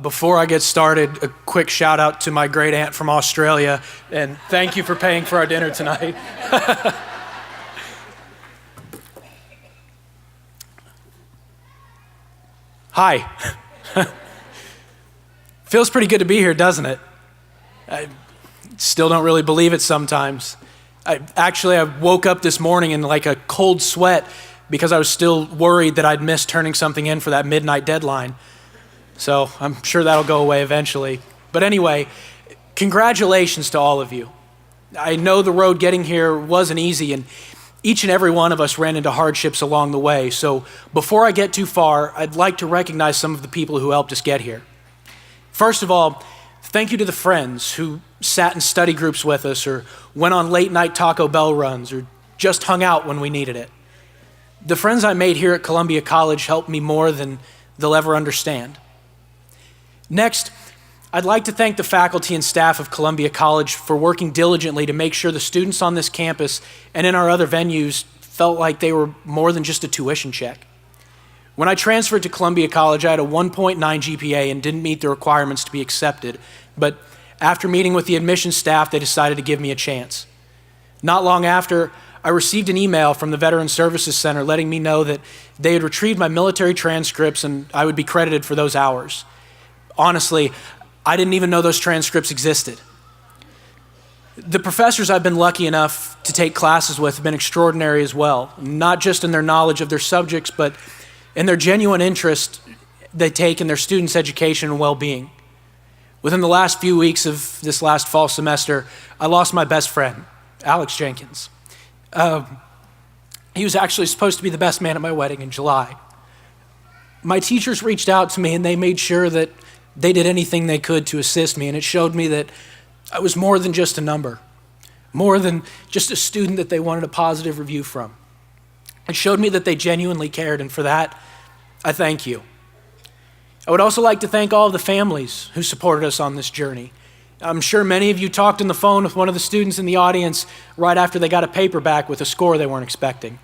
Before I get started, a quick shout out to my great aunt from Australia, and thank you for paying for our dinner tonight. Hi. Feels pretty good to be here, doesn't it? I still don't really believe it sometimes. I woke up this morning in like a cold sweat because I was still worried that I'd missed turning something in for that midnight deadline. So I'm sure that'll go away eventually. But anyway, congratulations to all of you. I know the road getting here wasn't easy, and each and every one of us ran into hardships along the way. So before I get too far, I'd like to recognize some of the people who helped us get here. First of all, thank you to the friends who sat in study groups with us, or went on late night Taco Bell runs, or just hung out when we needed it. The friends I made here at Columbia College helped me more than they'll ever understand. Next, I'd like to thank the faculty and staff of Columbia College for working diligently to make sure the students on this campus and in our other venues felt like they were more than just a tuition check. When I transferred to Columbia College, I had a 1.9 GPA and didn't meet the requirements to be accepted, but after meeting with the admissions staff, they decided to give me a chance. Not long after, I received an email from the Veteran Services Center letting me know that they had retrieved my military transcripts and I would be credited for those hours. Honestly, I didn't even know those transcripts existed. The professors I've been lucky enough to take classes with have been extraordinary as well, not just in their knowledge of their subjects, but in their genuine interest they take in their students' education and well-being. Within the last few weeks of this last fall semester, I lost my best friend, Alex Jenkins. He was actually supposed to be the best man at my wedding in July. My teachers reached out to me and they made sure that they did anything they could to assist me, and it showed me that I was more than just a number, more than just a student that they wanted a positive review from. It showed me that they genuinely cared, and for that, I thank you. I would also like to thank all of the families who supported us on this journey. I'm sure many of you talked on the phone with one of the students in the audience right after they got a paper back with a score they weren't expecting.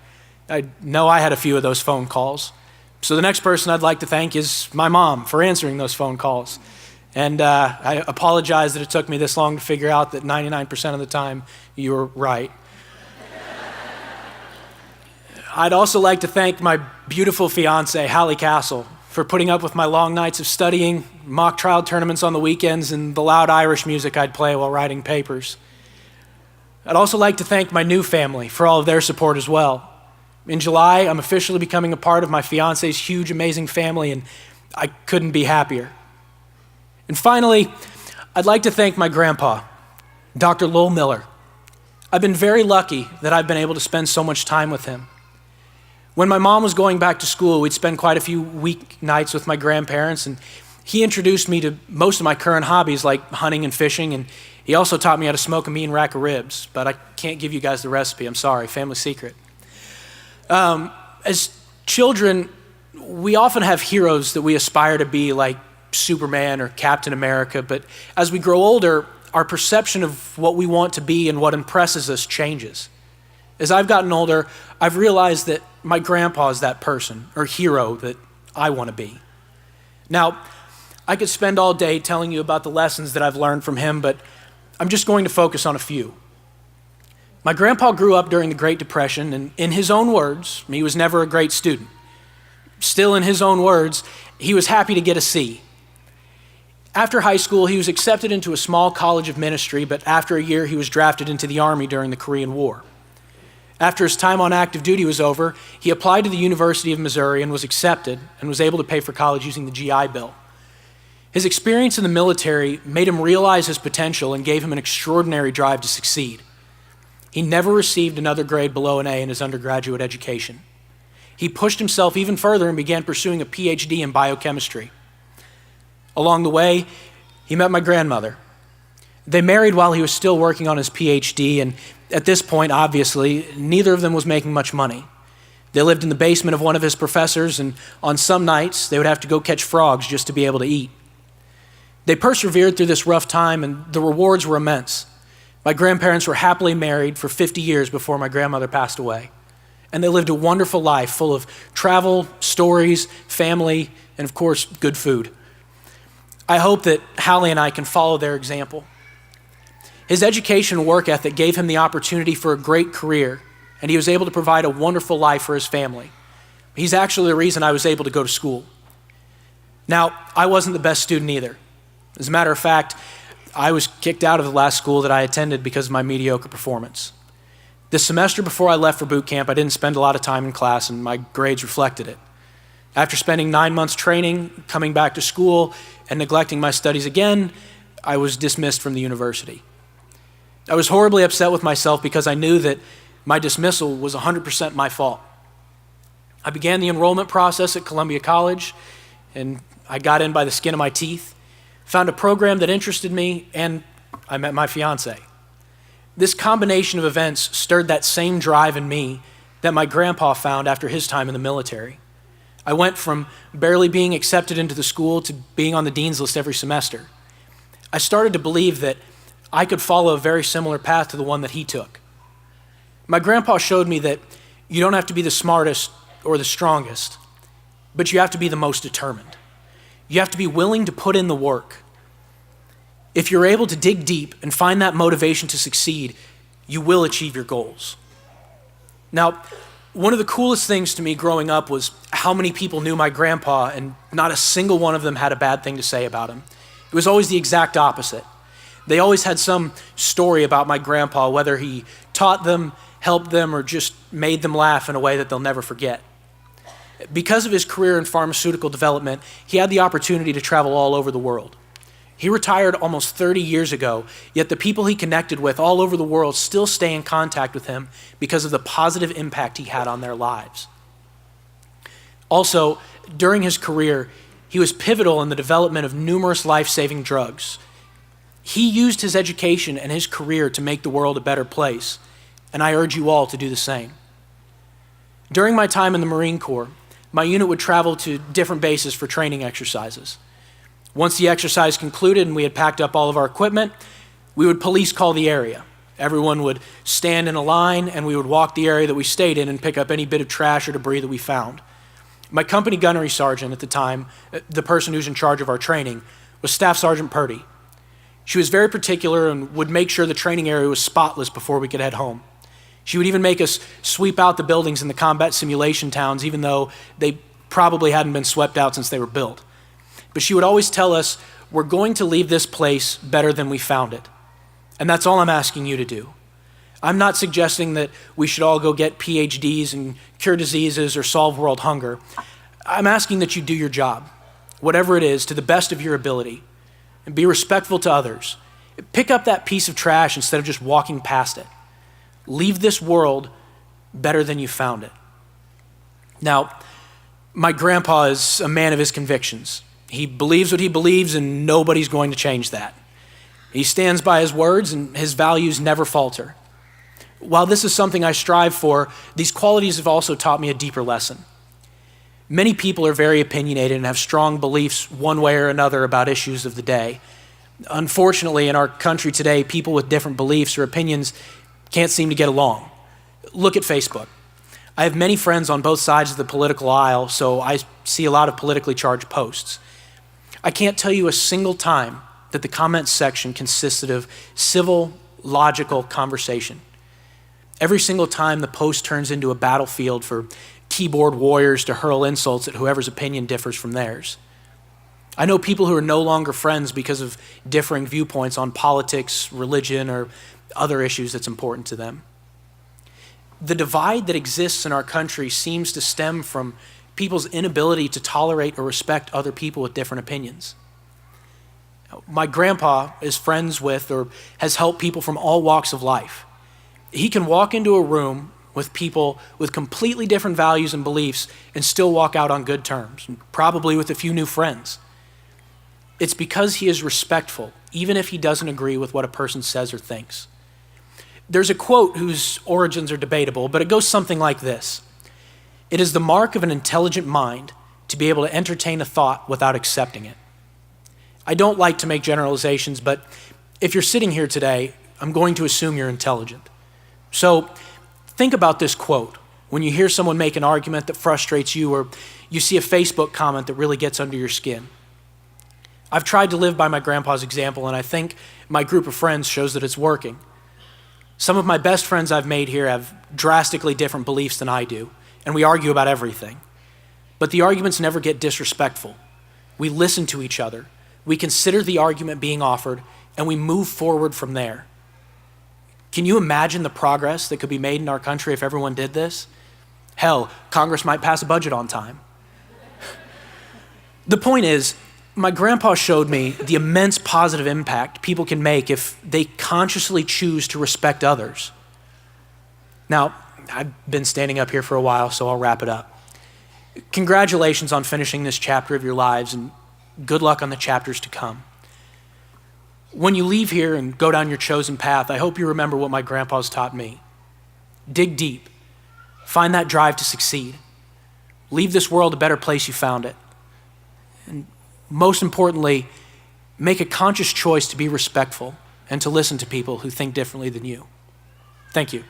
I know I had a few of those phone calls. So the next person I'd like to thank is my mom for answering those phone calls. And I apologize that it took me this long to figure out that 99% of the time you were right. I'd also like to thank my beautiful fiance, Hallie Castle, for putting up with my long nights of studying, mock trial tournaments on the weekends, and the loud Irish music I'd play while writing papers. I'd also like to thank my new family for all of their support as well. In July, I'm officially becoming a part of my fiance's huge, amazing family, and I couldn't be happier. And finally, I'd like to thank my grandpa, Dr. Landon Miller. I've been very lucky that I've been able to spend so much time with him. When my mom was going back to school, we'd spend quite a few weeknights with my grandparents, and he introduced me to most of my current hobbies like hunting and fishing, and he also taught me how to smoke a mean rack of ribs, but I can't give you guys the recipe, I'm sorry, family secret. As children, we often have heroes that we aspire to be, like Superman or Captain America, but as we grow older, our perception of what we want to be and what impresses us changes. As I've gotten older, I've realized that my grandpa is that person or hero that I want to be. Now, I could spend all day telling you about the lessons that I've learned from him, but I'm just going to focus on a few. My grandpa grew up during the Great Depression, and in his own words, he was never a great student. Still, in his own words, he was happy to get a C. After high school, he was accepted into a small college of ministry, but after a year, he was drafted into the Army during the Korean War. After his time on active duty was over, he applied to the University of Missouri and was accepted and was able to pay for college using the GI Bill. His experience in the military made him realize his potential and gave him an extraordinary drive to succeed. He never received another grade below an A in his undergraduate education. He pushed himself even further and began pursuing a PhD in biochemistry. Along the way, he met my grandmother. They married while he was still working on his PhD, and at this point, obviously, neither of them was making much money. They lived in the basement of one of his professors, and on some nights, they would have to go catch frogs just to be able to eat. They persevered through this rough time, and the rewards were immense. My grandparents were happily married for 50 years before my grandmother passed away. And they lived a wonderful life full of travel, stories, family, and of course, good food. I hope that Hallie and I can follow their example. His education and work ethic gave him the opportunity for a great career, and he was able to provide a wonderful life for his family. He's actually the reason I was able to go to school. Now, I wasn't the best student either. As a matter of fact, I was kicked out of the last school that I attended because of my mediocre performance. The semester before I left for boot camp, I didn't spend a lot of time in class, and my grades reflected it. After spending 9 months training, coming back to school, and neglecting my studies again, I was dismissed from the university. I was horribly upset with myself because I knew that my dismissal was 100% my fault. I began the enrollment process at Columbia College, and I got in by the skin of my teeth, found a program that interested me, and I met my fiance. This combination of events stirred that same drive in me that my grandpa found after his time in the military. I went from barely being accepted into the school to being on the dean's list every semester. I started to believe that I could follow a very similar path to the one that he took. My grandpa showed me that you don't have to be the smartest or the strongest, but you have to be the most determined. You have to be willing to put in the work. If you're able to dig deep and find that motivation to succeed, you will achieve your goals. Now, one of the coolest things to me growing up was how many people knew my grandpa, and not a single one of them had a bad thing to say about him. It was always the exact opposite. They always had some story about my grandpa, whether he taught them, helped them, or just made them laugh in a way that they'll never forget. Because of his career in pharmaceutical development, he had the opportunity to travel all over the world. He retired almost 30 years ago, yet the people he connected with all over the world still stay in contact with him because of the positive impact he had on their lives. Also, during his career, he was pivotal in the development of numerous life-saving drugs. He used his education and his career to make the world a better place, and I urge you all to do the same. During my time in the Marine Corps, my unit would travel to different bases for training exercises. Once the exercise concluded and we had packed up all of our equipment, we would police call the area. Everyone would stand in a line and we would walk the area that we stayed in and pick up any bit of trash or debris that we found. My company gunnery sergeant at the time, the person who's in charge of our training, was Staff Sergeant Purdy. She was very particular and would make sure the training area was spotless before we could head home. She would even make us sweep out the buildings in the combat simulation towns, even though they probably hadn't been swept out since they were built. But she would always tell us, we're going to leave this place better than we found it. And that's all I'm asking you to do. I'm not suggesting that we should all go get PhDs and cure diseases or solve world hunger. I'm asking that you do your job, whatever it is, to the best of your ability, and be respectful to others. Pick up that piece of trash instead of just walking past it. Leave this world better than you found it. Now, my grandpa is a man of his convictions. He believes what he believes, and nobody's going to change that. He stands by his words, and his values never falter. While this is something I strive for, these qualities have also taught me a deeper lesson. Many people are very opinionated and have strong beliefs one way or another about issues of the day. Unfortunately, in our country today, people with different beliefs or opinions can't seem to get along. Look at Facebook. I have many friends on both sides of the political aisle, so I see a lot of politically charged posts. I can't tell you a single time that the comments section consisted of civil, logical conversation. Every single time the post turns into a battlefield for keyboard warriors to hurl insults at whoever's opinion differs from theirs. I know people who are no longer friends because of differing viewpoints on politics, religion, or other issues that's important to them. The divide that exists in our country seems to stem from people's inability to tolerate or respect other people with different opinions. My grandpa is friends with or has helped people from all walks of life. He can walk into a room with people with completely different values and beliefs and still walk out on good terms, and probably with a few new friends. It's because he is respectful, even if he doesn't agree with what a person says or thinks. There's a quote whose origins are debatable, but it goes something like this. It is the mark of an intelligent mind to be able to entertain a thought without accepting it. I don't like to make generalizations, but if you're sitting here today, I'm going to assume you're intelligent. So think about this quote when you hear someone make an argument that frustrates you, or you see a Facebook comment that really gets under your skin. I've tried to live by my grandpa's example, and I think my group of friends shows that it's working. Some of my best friends I've made here have drastically different beliefs than I do, and we argue about everything. But the arguments never get disrespectful. We listen to each other. We consider the argument being offered, and we move forward from there. Can you imagine the progress that could be made in our country if everyone did this? Hell, Congress might pass a budget on time. The point is, my grandpa showed me the immense positive impact people can make if they consciously choose to respect others. Now, I've been standing up here for a while, so I'll wrap it up. Congratulations on finishing this chapter of your lives, and good luck on the chapters to come. When you leave here and go down your chosen path, I hope you remember what my grandpa's taught me. Dig deep. Find that drive to succeed. Leave this world a better place you found it. And most importantly, make a conscious choice to be respectful and to listen to people who think differently than you. Thank you.